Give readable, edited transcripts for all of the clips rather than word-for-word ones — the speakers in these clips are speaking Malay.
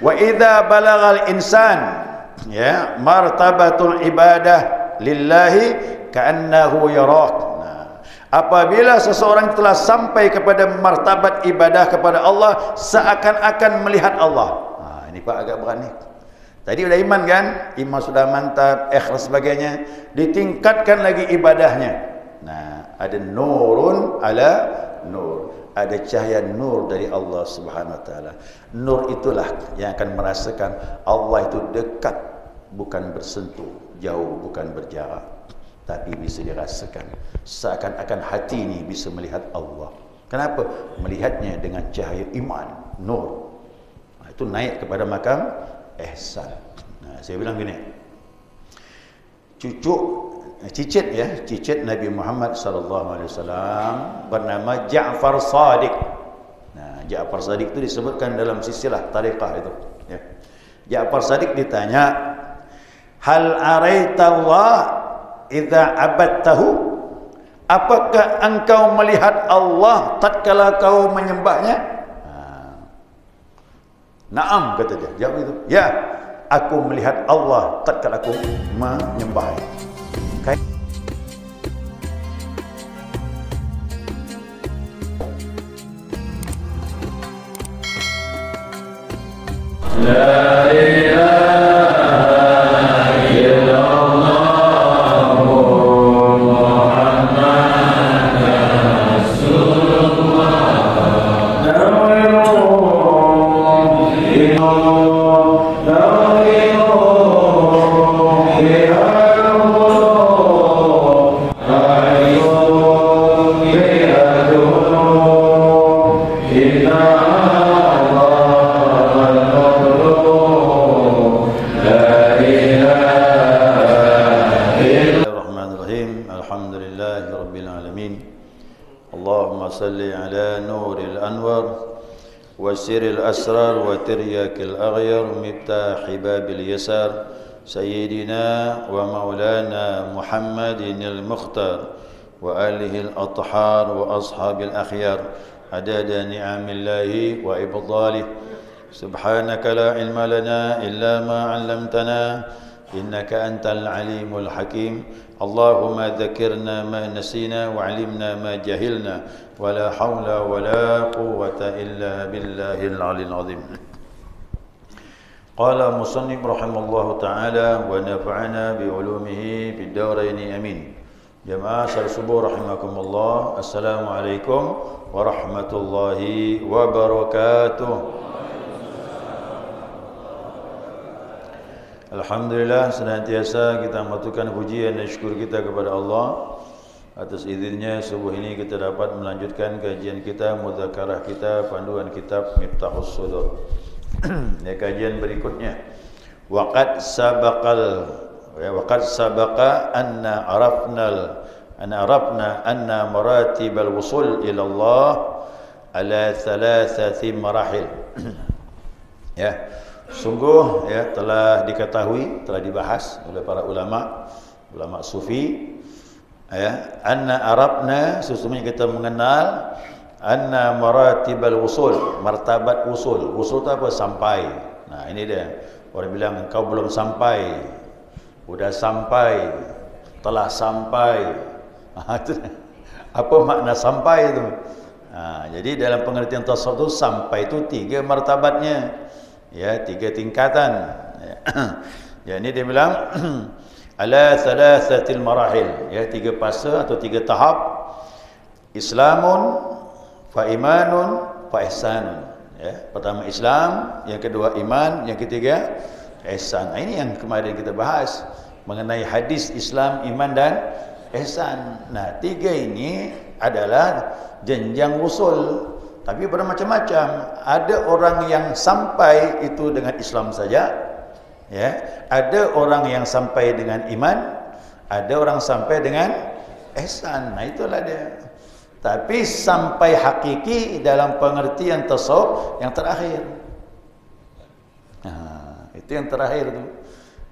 Wa idza balagal insan ya martabatul ibadah lillahi ka'annahu yarah. Apabila seseorang telah sampai kepada martabat ibadah kepada Allah seakan-akan melihat Allah. Ini Pak agak berat ni. Tadi sudah iman kan? Iman sudah mantap, ikhlas sebagainya. Ditingkatkan lagi ibadahnya. Nah, ada nurun ala nur. Ada cahaya nur dari Allah Subhanahu wa taala. Nur itulah yang akan merasakan Allah itu dekat, bukan bersentuh, jauh bukan berjarak, tapi bisa dirasakan. Seakan-akan hati ini bisa melihat Allah. Kenapa? Melihatnya dengan cahaya iman, nur. Itu naik kepada makam ihsan. Saya bilang gini, cicit Nabi Muhammad sallallahu alaihi wasallam bernama Ja'far Shadiq. Ja'far Shadiq itu disebutkan dalam silsilah tariqah itu. Ya. Ja'far Shadiq ditanya, hal araita Allah idza abadtahu? Apakah engkau melihat Allah tatkala kau menyembahnya? Naam, kata dia. Jawab itu. Ya, aku melihat Allah tatkala aku menyembahnya. La ilaha وسر الأسرار وترياك الأغير مفتاح باب اليسار سيدنا ومولانا محمد المختار وآله الأطهار وأصحاب الأخيار عدد نعم الله وإفضاله سبحانك لا علم لنا إلا ما علمتنا إنك أنت العليم الحكيم اللهم ذكرنا ما نسينا وعلمنا ما جهلنا ولا حول ولا قوة إلا بالله العلي العظيم. قال المصنف رحمه الله تعالى ونفعنا بعلومه في الدارين آمين. جماعة الصبح رحمكم الله. السلام عليكم ورحمة الله وبركاته. Alhamdulillah, senantiasa kita mengaturkan pujian dan syukur kita kepada Allah atas izinnya subuh ini kita dapat melanjutkan kajian kita, mudzakarah kita, panduan kitab Miftahus Sudur. Kajian berikutnya, waqad sabaqa anna arafna anna maratibal wusul ila Allah ala thalathati marahil. Ya, sungguh ya telah diketahui, telah dibahas oleh para ulama sufi ya, anna arabna, sesungguhnya kita mengenal anna maratibal wusul, martabat wusul. Wusul itu apa? Sampai. Nah, ini dia. Orang bilang engkau belum sampai, sudah sampai, telah sampai. Apa makna sampai itu? Jadi dalam pengertian tasawuf itu sampai itu 3 martabatnya. Ya, 3 tingkatan. Ya, ini dia bilang ala thalathatil marahil, ya, 3 fase atau 3 tahap. Islamun, fa imanun, fa ihsanun. Ya, pertama Islam, yang kedua iman, yang ketiga ihsan. Nah, ini yang kemarin kita bahas mengenai hadis Islam, iman dan ihsan. Nah, 3 ini adalah jenjang usul. Tapi bermacam-macam. Ada orang yang sampai itu dengan Islam saja, ya. Ada orang yang sampai dengan iman, ada orang sampai dengan ihsan. Nah, itulah dia. Tapi sampai hakiki dalam pengertian tasawuf yang terakhir. Nah, itu yang terakhir itu.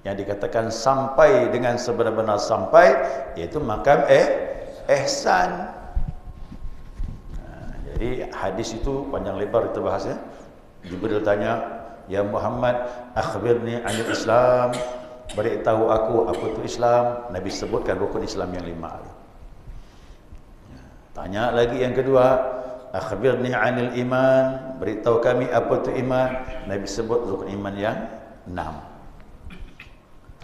Yang dikatakan sampai dengan sebenar-benar sampai, yaitu makam ihsan. Jadi hadis itu panjang lebar kita bahasnya. Jibril tanya, Ya Muhammad, akhbirni 'anil Islam. Beritahu aku apa itu Islam. Nabi sebutkan rukun Islam yang 5. Tanya lagi yang kedua, akhbirni 'anil iman. Beritahu kami apa itu iman. Nabi sebut rukun iman yang 6.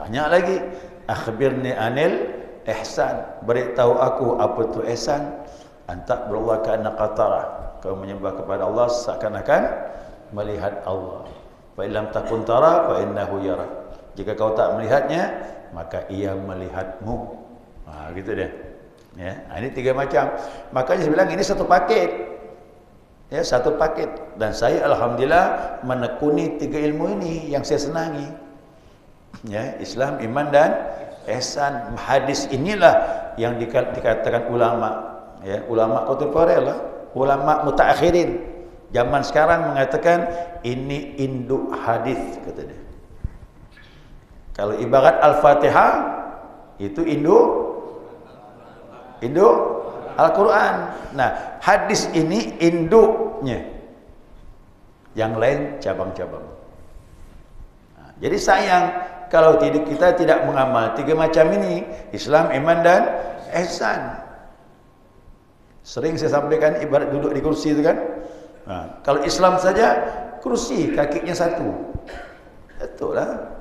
Tanya lagi, akhbirni 'anil ihsan. Beritahu aku apa itu ihsan. Anta berallah ka'annaka tarah. Kau menyembah kepada Allah seakan-akan melihat Allah. Fa illam takun tara fa innahu yara. Jika kau tak melihatnya, maka ia melihatmu. Gitu dia. Ya, ini 3 macam. Makanya saya bilang ini satu paket. Ya, satu paket. Dan saya alhamdulillah menekuni 3 ilmu ini yang saya senangi. Ya, Islam, iman dan ihsan. Hadis inilah yang dikatakan ulama, ya, ulama kontemporer lah, ulama mutaakhirin. Zaman sekarang mengatakan ini induk hadis, kata dia. Kalau ibarat Al-Fatihah itu induk Al-Quran. Nah, hadis ini induknya. Yang lain cabang-cabang. Nah, jadi sayang kalau kita tidak mengamal 3 macam ini, Islam, iman dan ihsan. Sering saya sampaikan ibarat duduk di kursi itu kan. Nah, kalau Islam saja kursi kakinya 1. Betul lah.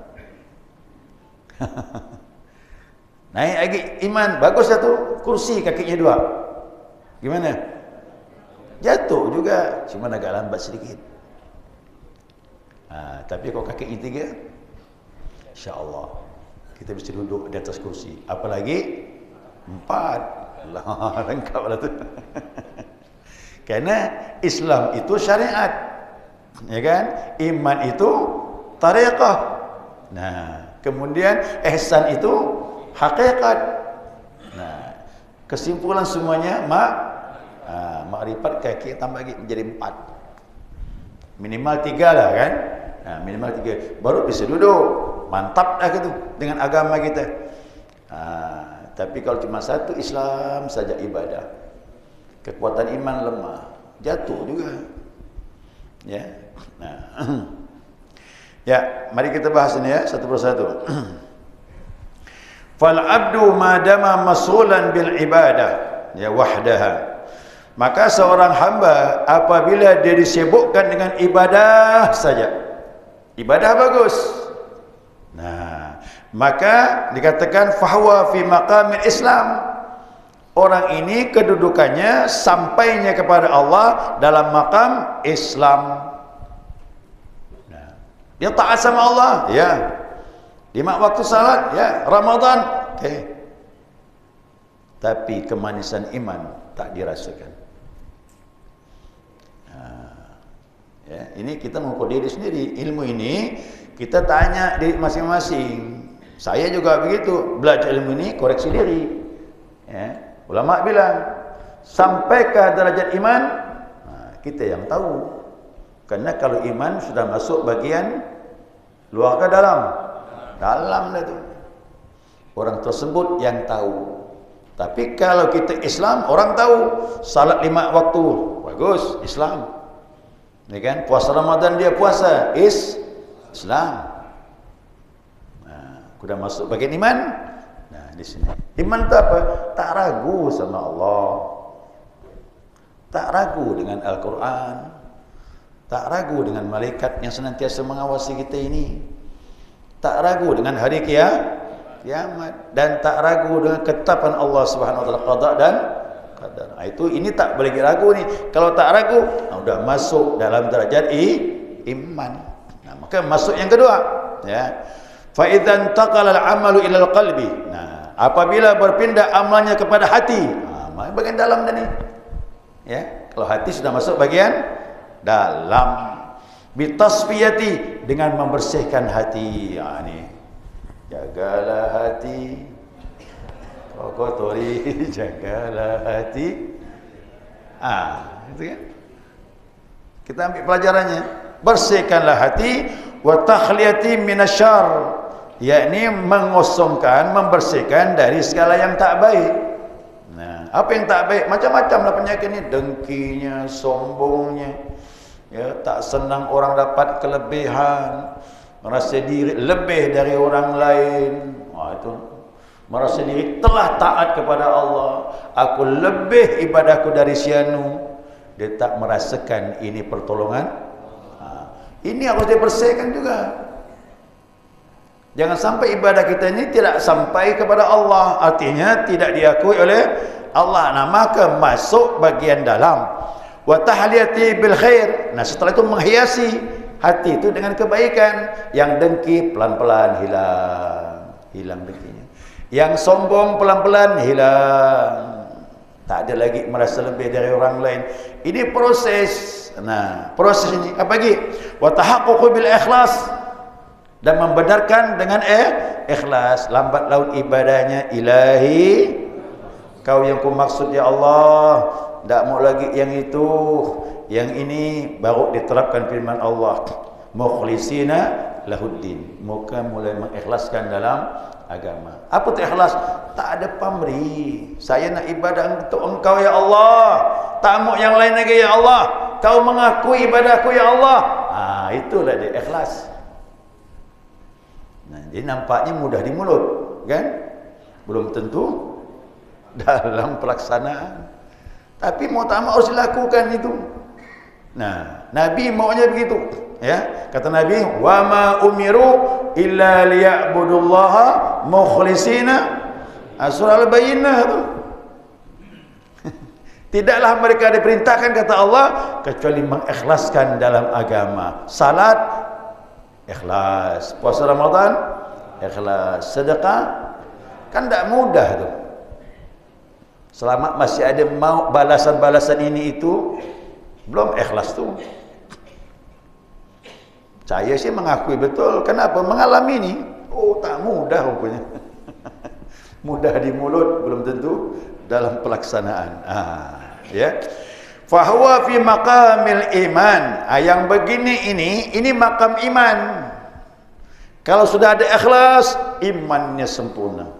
Naik lagi iman, bagus satu, kursi kakinya 2. Gimana? Jatuh juga, cuma agak lambat sedikit. Tapi kalau kakinya 3, insya-Allah kita bisa duduk di atas kursi. Apalagi 4. Allah, lengkap lah tu. Karena Islam itu syariat, ya kan? Iman itu tariqah. Nah, kemudian ihsan itu hakikat. Nah, kesimpulan semuanya makrifat kaki tambah lagi menjadi 4. Minimal 3 lah kan? Nah, minimal 3 baru bisa duduk. Mantap dah gitu dengan agama kita. Tapi kalau cuma 1 Islam saja ibadah, kekuatan iman lemah, jatuh juga. Ya. Nah. Ya, mari kita bahas ini ya satu persatu. Fal abdu madama masulan bil ibadah ya wahdaha. Maka seorang hamba apabila dia disibukkan dengan ibadah saja, ibadah bagus. Nah, maka dikatakan fahuwa fi maqamil Islam. Orang ini kedudukannya sampainya kepada Allah dalam maqam Islam. Nah, dia taat sama Allah, ya. 5 waktu salat, ya. Ramadan, oke. Tapi kemanisan iman tak dirasakan. Ya, ini kita mengukur diri sendiri. Ilmu ini kita tanya diri masing-masing. Saya juga begitu, belajar ilmu ini koreksi diri. Ya, ulama bilang sampai ke derajat iman, kita yang tahu. Karena kalau iman sudah masuk bagian luar ke dalam, dalam itu orang tersebut yang tahu. Tapi kalau kita Islam, orang tahu salat 5 waktu, bagus, Islam. Ya kan? Puasa Ramadan dia puasa, Islam. Nah, sudah masuk bagian iman. Nah, di sini. Iman itu apa? Tak ragu sama Allah. Tak ragu dengan Al-Quran. Tak ragu dengan malaikat yang senantiasa mengawasi kita ini. Tak ragu dengan hari kiamat. Dan tak ragu dengan ketetapan Allah Subhanahu wa taala qada dan qadar. Itu ini tak boleh ragu ni. Kalau tak ragu, sudah masuk dalam derajat iman. Nah, maka masuk yang kedua, ya. Fa idzan taqala al-amalu ila al-qalbi. Nah, apabila berpindah amalnya kepada hati, bagian dalam dah ni. Ya, kalau hati sudah masuk bagian dalam, bitasfiyati, dengan membersihkan hati. Ni. Jagalah hati, kau kotori, jagalah hati. Itu kan? Kita ambil pelajarannya. Bersihkanlah hati, wa takhliyati minasyarr, yakni mengosongkan, membersihkan dari segala yang tak baik. Nah, apa yang tak baik? Macam-macam lah penyakit ni, dengkinya, sombongnya, Ya, tak senang orang dapat kelebihan, merasa diri lebih dari orang lain. Itu merasa diri telah taat kepada Allah, aku lebih ibadahku dari sianu. Dia tak merasakan ini pertolongan. Ini harus dibersihkan juga. Jangan sampai ibadah kita ini tidak sampai kepada Allah, artinya tidak diakui oleh Allah. Nah, maka masuk bagian dalam wa tahliyati bil khair. Nah, setelah itu menghiasi hati itu dengan kebaikan. Yang dengki pelan-pelan hilang dengkinya. Yang sombong pelan-pelan hilang. Tak ada lagi merasa lebih dari orang lain. Ini proses. Nah, proses ini apa lagi? Wa tahaqququ bil ikhlas, dan membenarkan dengan ikhlas. Lambat laun ibadahnya, ilahi, kau yang ku maksud ya Allah, tak mau lagi yang itu, yang ini. Baru diterapkan firman Allah, mukhlisina lahuddin, muka mulai mengikhlaskan dalam agama. Apa itu ikhlas? Tak ada pamrih. Saya nak ibadah untuk engkau ya Allah, tak mau yang lain lagi ya Allah. Kau mengakui ibadahku ya Allah. Itulah dia ikhlas. Nah, jadi nampaknya mudah di mulut, kan? Belum tentu dalam pelaksanaan. Tapi mau tak mau harus dilakukan itu. Nah, Nabi maunya begitu, ya. Kata Nabi, "Wa ma umiru illa liya'budullaha mukhlisina." Surah Al-Bayyinah tu. Tidaklah mereka diperintahkan, kata Allah, kecuali mengikhlaskan dalam agama. Salat ikhlas, puasa Ramadan ikhlas, sedekah kan tak mudah tu. Selama masih ada mau balasan-balasan ini itu, belum ikhlas tu. Saya sih mengakui betul. Kenapa? Mengalami ini. Oh, tak mudah rupanya. Mudah di mulut, belum tentu dalam pelaksanaan. Ya. Fahuwa fi maqamil iman. Yang begini ini makam iman. Kalau sudah ada ikhlas, imannya sempurna.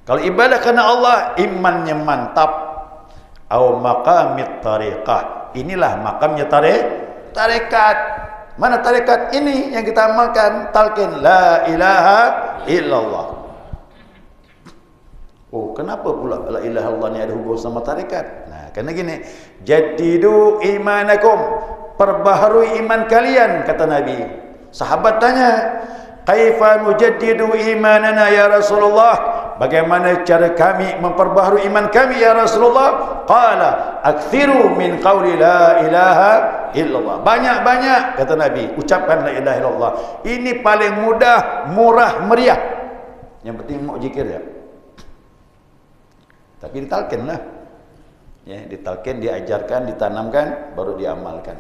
Kalau ibadah karena Allah, imannya mantap. Au maqamit tariqah. Inilah makamnya tarekat. Mana tarekat ini yang kita amalkan? Talqin la ilaha illallah. Oh, kenapa pula la ilaha illallah ni ada hubungan sama tarekat? Nah, kerana gini, jadidu imanakum, perbaharui iman kalian, kata Nabi. Sahabat tanya, kaifa nujaddidu imanana ya Rasulullah? Bagaimana cara kami memperbaharui iman kami ya Rasulullah? Qala aktsiru min qauli la ilaha illallah. Banyak-banyak, kata Nabi, ucapkan la ilaha illallah. Ini paling mudah, murah, meriah. Yang penting mau zikir ya. Tapi ditalkin lah. Ya, ditalkin, diajarkan, ditanamkan, baru diamalkan.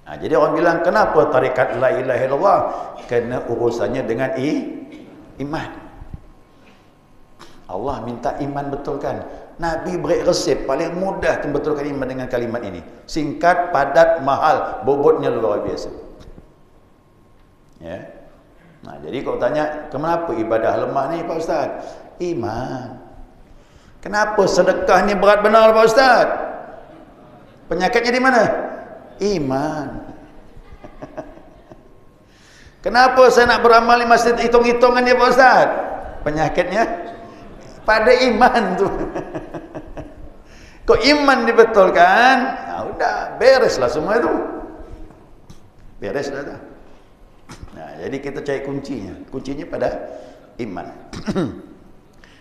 Nah, jadi orang bilang, kenapa tarikat la ilaha illallah? Kerana urusannya dengan iman. Allah minta iman betulkan. Nabi beri resep paling mudah membetulkan iman dengan kalimat ini. Singkat, padat, mahal, bobotnya luar biasa. Ya. Nah, jadi kau tanya, kenapa ibadah lemah ni Pak Ustaz? Iman. Kenapa sedekah ni berat benar Pak Ustaz? Penyakitnya di mana? Iman. Kenapa saya nak beramal ni masih hitung-hitungan ya Pak Ustaz? Penyakitnya pada iman tu. Kau iman dibetulkan, ya udah, bereslah semua itu. Bereslah dah. Nah, jadi kita cari kuncinya. Kuncinya pada iman.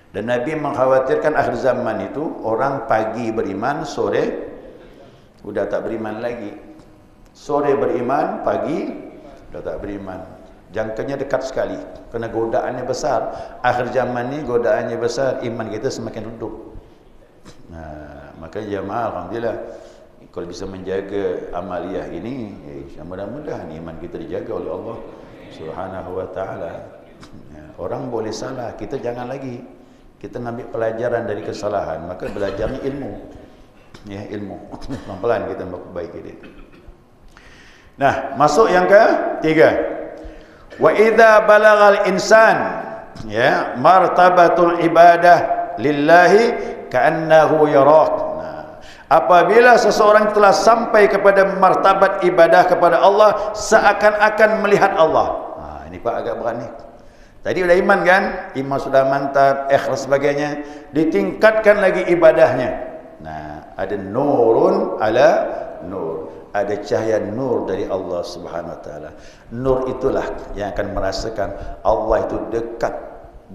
Dan Nabi mengkhawatirkan akhir zaman itu orang pagi beriman, sore udah tak beriman lagi. Sore beriman, pagi udah tak beriman. Jangkanya dekat sekali kerana godaannya besar. Akhir zaman ni godaannya besar, iman kita semakin redup. Nah, maka jemaah alhamdulillah kalau bisa menjaga amaliyah ini, mudah-mudahan iman kita dijaga oleh Allah Subhanahu wa taala. Orang boleh salah, kita jangan lagi. Kita ngambil pelajaran dari kesalahan, maka belajarnya ilmu. Ya, ilmu. Pelan-pelan kita memperbaiki dia. Nah, masuk yang ketiga. Wa idza balagal insan, ya, martabatul ibadah lillahi ka'annahu yarah. Nah, Apabila seseorang telah sampai kepada martabat ibadah kepada Allah seakan-akan melihat Allah. Ini Pak agak berat ni. Tadi sudah iman kan? Iman sudah mantap, ikhlas sebagainya. Ditingkatkan lagi ibadahnya. Nah, ada nurun ala nur. Ada cahaya nur dari Allah Subhanahu Wa Taala. Nur itulah yang akan merasakan Allah itu dekat,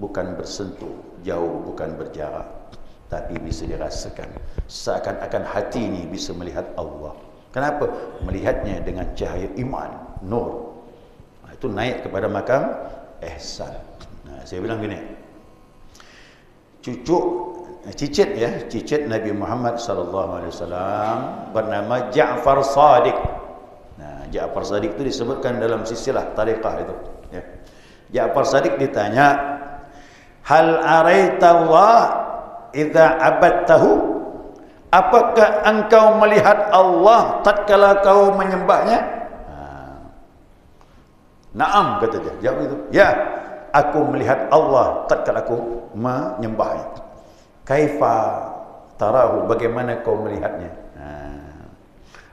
bukan bersentuh, jauh bukan berjarak, tapi bisa dirasakan. Seakan-akan hati ini bisa melihat Allah. Kenapa? Melihatnya dengan cahaya iman, nur. Itu naik kepada makam ihsan. Saya bilang gini, cicit Nabi Muhammad sallallahu alaihi wasallam bernama Ja'far Shadiq. Ja'far Shadiq itu disebutkan dalam silsilah tariqah itu, ya. Ja'far Shadiq ditanya, hal araita Allah idza abadtahu? Apakah engkau melihat Allah tatkala kau menyembahnya? Naam, kata dia. Jawab itu. Ya, aku melihat Allah tatkala aku menyembahnya. Kaifa tarahu? Bagaimana kau melihatnya?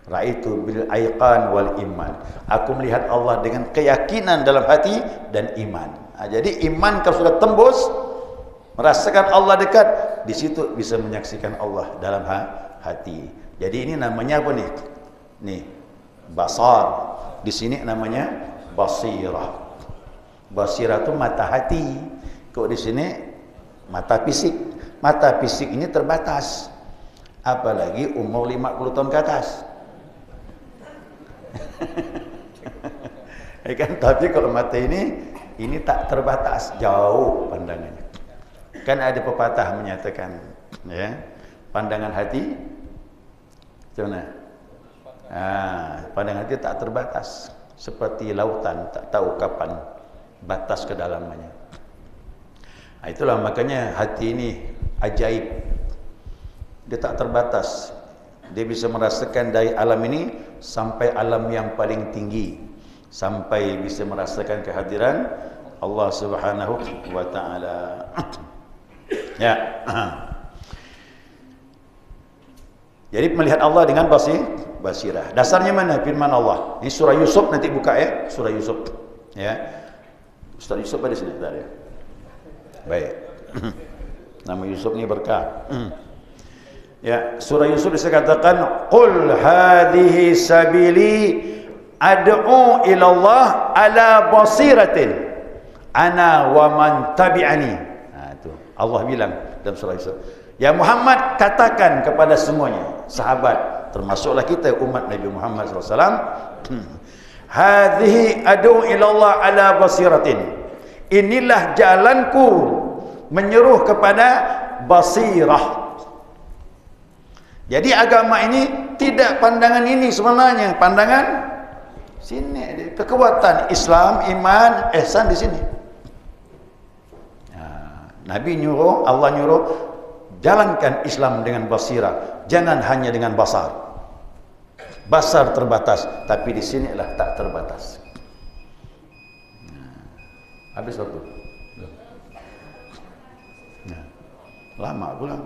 Ra'aitu bil aiqan wal iman. Aku melihat Allah dengan keyakinan dalam hati dan iman. Jadi iman kalau sudah tembus, merasakan Allah dekat, di situ bisa menyaksikan Allah dalam hati. Jadi ini namanya apa nih? Nih, basar. Di sini namanya basirah. Basirah itu mata hati. Kok di sini mata fisik. Mata fisik ini terbatas. Apalagi umur 50 tahun ke atas. Kan, tapi kalau mata ini tak terbatas, jauh pandangannya. Kan ada pepatah menyatakan, ya, pandangan hati macam mana? Pandangan hati tak terbatas, seperti lautan, tak tahu kapan batas kedalamannya. Itulah makanya hati ini ajaib. Dia tak terbatas. Dia bisa merasakan dari alam ini sampai alam yang paling tinggi, sampai bisa merasakan kehadiran Allah Subhanahu wa taala. Ya. Jadi melihat Allah dengan basirah. Dasarnya mana? Firman Allah. Ini surah Yusuf, nanti buka ya, surah Yusuf. Ya. Ustaz Yusuf ada sini tadi. Baik. Nama Yusuf ni berkah. Ya, surah Yusuf disebutkan, qul hadhihi sabili ad'u ila Allah ala basiratin ana wa man tabi'ani. Itu Allah bilang dalam surah Yusuf. Ya Muhammad, katakan kepada semuanya, sahabat, termasuklah kita umat Nabi Muhammad SAW, hadhihi ad'u ila Allah ala basiratin. Inilah jalanku menyeru kepada basirah. Jadi agama ini tidak pandangan ini sebenarnya, pandangan sini, kekuatan Islam, iman, ihsan di sini. Nabi nyuruh, Allah nyuruh, jalankan Islam dengan basirah, jangan hanya dengan basar. Basar terbatas, tapi di sinilah tak terbatas. Habis waktu. Lama pula.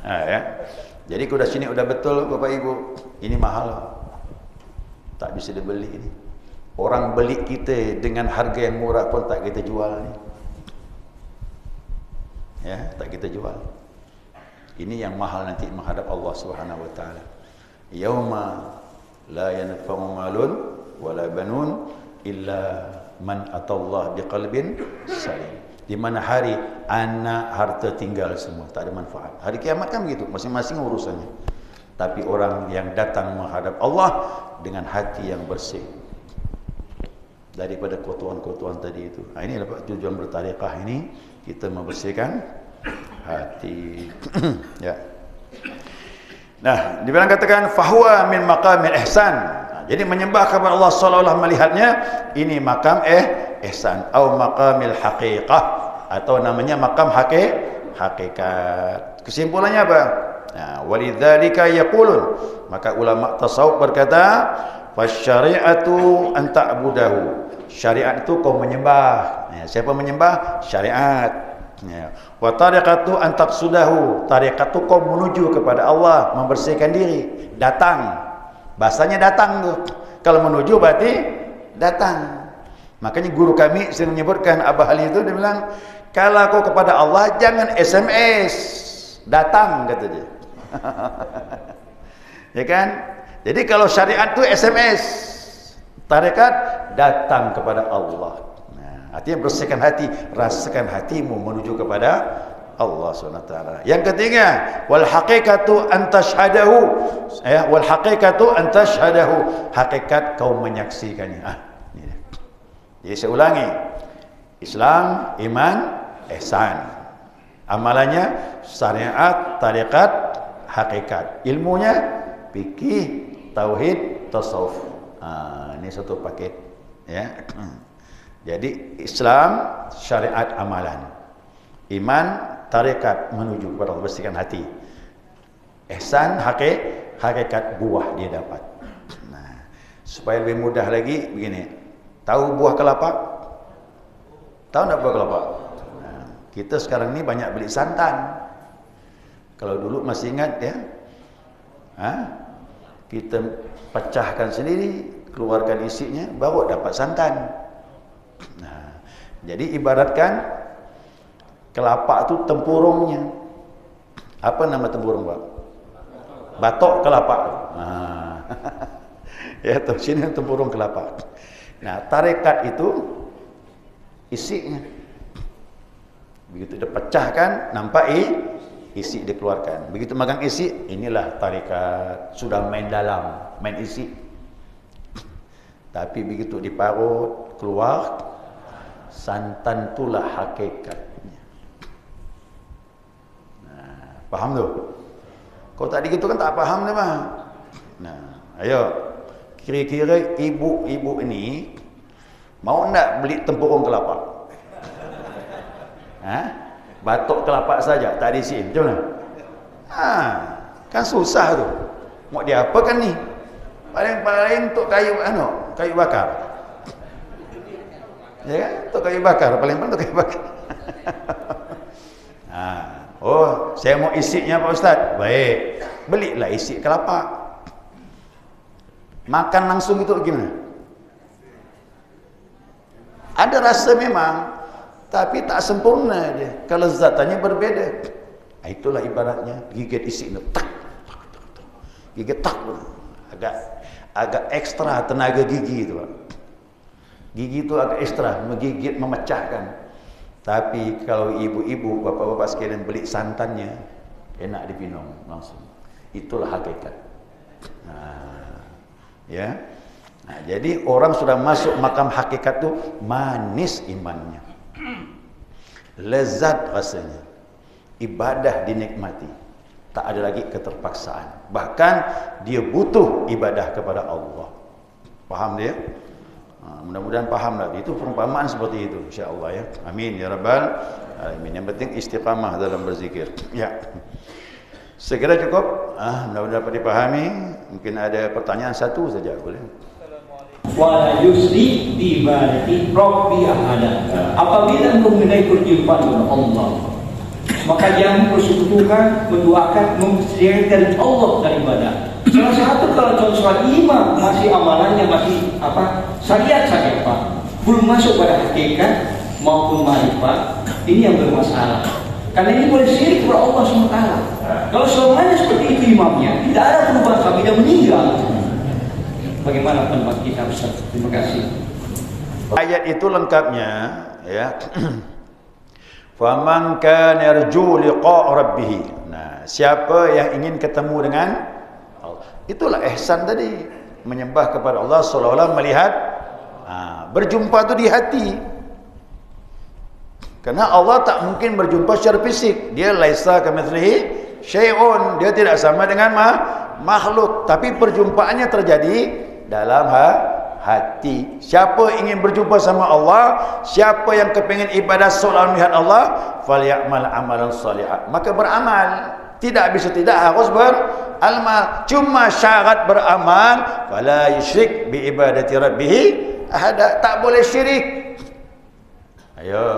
Ya. Jadi kuda sini udah betul Bapak Ibu, ini mahal, tak bisa dibeli ini. Orang beli kita dengan harga yang murah pun tak kita jual ni. Ya, tak kita jual. Ini yang mahal nanti menghadap Allah Subhanahu wa taala. Yauma la yanfa'u malun wala banun illa man atallah biqalbin salim. Di mana hari anak harta tinggal semua, tak ada manfaat. Hari kiamat kan begitu, masing-masing urusannya. Tapi orang yang datang menghadap Allah dengan hati yang bersih daripada kotoran-kotoran tadi itu. Ini adalah tujuan bertariqah ini, kita membersihkan hati. Ya. Nah, dibilang katakan fahuwa min maqamil ihsan. Jadi menyembah kepada Allah seolah-olah melihatnya, ini makam ihsan atau maqamil haqiqah, atau namanya makam hakikat. Kesimpulannya apa? Nah, walidzalika yaqulun, maka ulama tasawuf berkata, fasyari'atu an ta'budahu. Syariat itu kau menyembah. Siapa menyembah? Syariat. Ya. Wa tariqatu an taqsudahu. Tariqat tu kau menuju kepada Allah, membersihkan diri, datang. Bahasanya datang tu. Kalau menuju berarti datang. Makanya guru kami sering menyebutkan Abah Ali itu, dia bilang, kalau kau kepada Allah jangan SMS, datang kata dia. Ya kan? Jadi kalau syariat tu SMS, tarekat datang kepada Allah. Artinya bersihkan hati, rasakan hatimu menuju kepada Allah SWT. Yang ketiga, wal haqiqatu an tashhadahu. Ya, wal haqiqatu an tashhadahu. Hakikat kau menyaksikannya. Ini dia. Jadi saya ulangi. Islam, iman, ihsan. Amalannya syariat, tarekat, hakikat. Ilmunya fikih, tauhid, tasawuf. Ini satu paket, ya. Jadi Islam, syariat, amalan. Iman, tarekat menuju kepada Allah, bersihkan hati. Ihsan, hakikat buah dia dapat. Nah, supaya lebih mudah lagi begini. Tahu buah kelapa? Tahu enggak buah kelapa? Nah, kita sekarang ini banyak beli santan. Kalau dulu masih ingat ya? Kita pecahkan sendiri, keluarkan isinya, baru dapat santan. Nah, jadi ibaratkan kelapa itu tempurungnya. Apa nama tempurung, Pak? Batok kelapa. Ya, tuh sini tempurung kelapa. Nah, tarekat itu isinya. Begitu dipecahkan, nampak isi dikeluarkan. Begitu makan isi, inilah tarekat. Sudah main dalam, main isi. Tapi begitu diparut, keluar, santan itulah hakikatnya. Nah, paham tu? Kau tadi gitu kan tak paham dah, Bang. Nah, ayo. Kira-kira ibu-ibu ini mau nak beli tempurung kelapa? Batok kelapa saja, tak diisi. Macam mana? Kan susah tu. Mau diapakan ni? Paling-paling untuk kayu bakar. Ya kan? Untuk kayu bakar, paling-paling untuk kayu bakar. Oh, saya mau isinya Pak Ustaz. Baik. Belilah isi kelapa. Makan langsung itu gimana? Ada rasa memang, tapi tak sempurna dia. Kelezatannya berbeda. Itulah ibaratnya gigit isi itu. Gigit tak. Agak ekstra tenaga gigi itu, Pak. Gigi itu agak ekstra, menggigit, memecahkan. Tapi kalau ibu-ibu, bapak-bapak sekalian beli santannya, enak dipinum langsung. Itulah hakikat. Ya. Nah, jadi orang sudah masuk makam hakikat itu manis imannya. Lezat rasanya. Ibadah dinikmati. Tak ada lagi keterpaksaan. Bahkan dia butuh ibadah kepada Allah. Paham dia? Mudah-mudahan paham lagi. Itu perumpamaan seperti itu, insya-Allah ya. Amin ya rabbal alamin. Yang penting istiqamah dalam berzikir. Ya. Segera cukup. Mudah-mudahan dapat dipahami. Mungkin ada pertanyaan satu saja boleh. Wala yusri bi ibadati rabbi ahada. Apabila mengenai perjumpaan dengan Allah, maka jangan persekutukan, menduakan, mempercayakan Allah dari ibadah. Salah satu kalau contoh imam masih amalannya masih syariat saja Pak, belum masuk pada hakikat maupun ma'rifat, ini yang bermasalah. Karena ini boleh syirik kepada Allah SWT. Kalau selamanya seperti itu imamnya, tidak ada perubahan sampai dia meninggal. Bagaimana pendapat kita Ustaz? Terima kasih. Ayat itu lengkapnya ya. Faman kana yarju liqa rabbih. Nah, siapa yang ingin ketemu dengan Allah, itulah ihsan tadi, menyembah kepada Allah seolah-olah melihat. Berjumpa itu di hati. Karena Allah tak mungkin berjumpa secara fisik. Dia laisa kamitslihi syai'un. Dia tidak sama dengan makhluk, tapi perjumpaannya terjadi dalam hati. Siapa ingin berjumpa sama Allah, siapa yang kepingin ibadah solat melihat Allah, falyamal amalan salihan, maka beramal. Tidak bisa tidak harus beramal. Cuma syarat beramal, fala yusyrik bi ibadati rabbih ahada, tak boleh syirik. Ayo.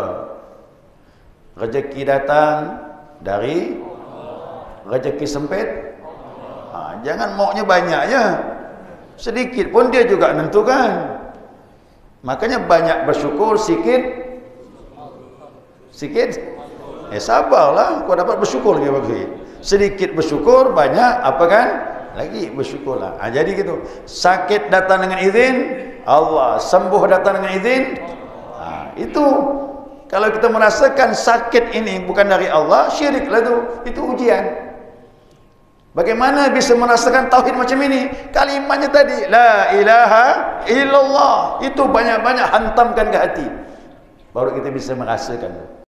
Rezeki datang dari rezeki sempit. Jangan maunya banyaknya. Sedikit pun dia juga menentukan. Makanya banyak bersyukur, sikit sabarlah, kau dapat bersyukur lagi bagi. Sedikit bersyukur, banyak apa kan? Lagi bersyukurlah. Jadi gitu. Sakit datang dengan izin Allah, sembuh datang dengan izin. Itu kalau kita merasakan sakit ini bukan dari Allah, syiriklah itu. Itu ujian. Bagaimana bisa merasakan tauhid macam ini? Kalimatnya tadi, la ilaha illallah. Itu banyak-banyak hantamkan ke hati. Baru kita bisa merasakan.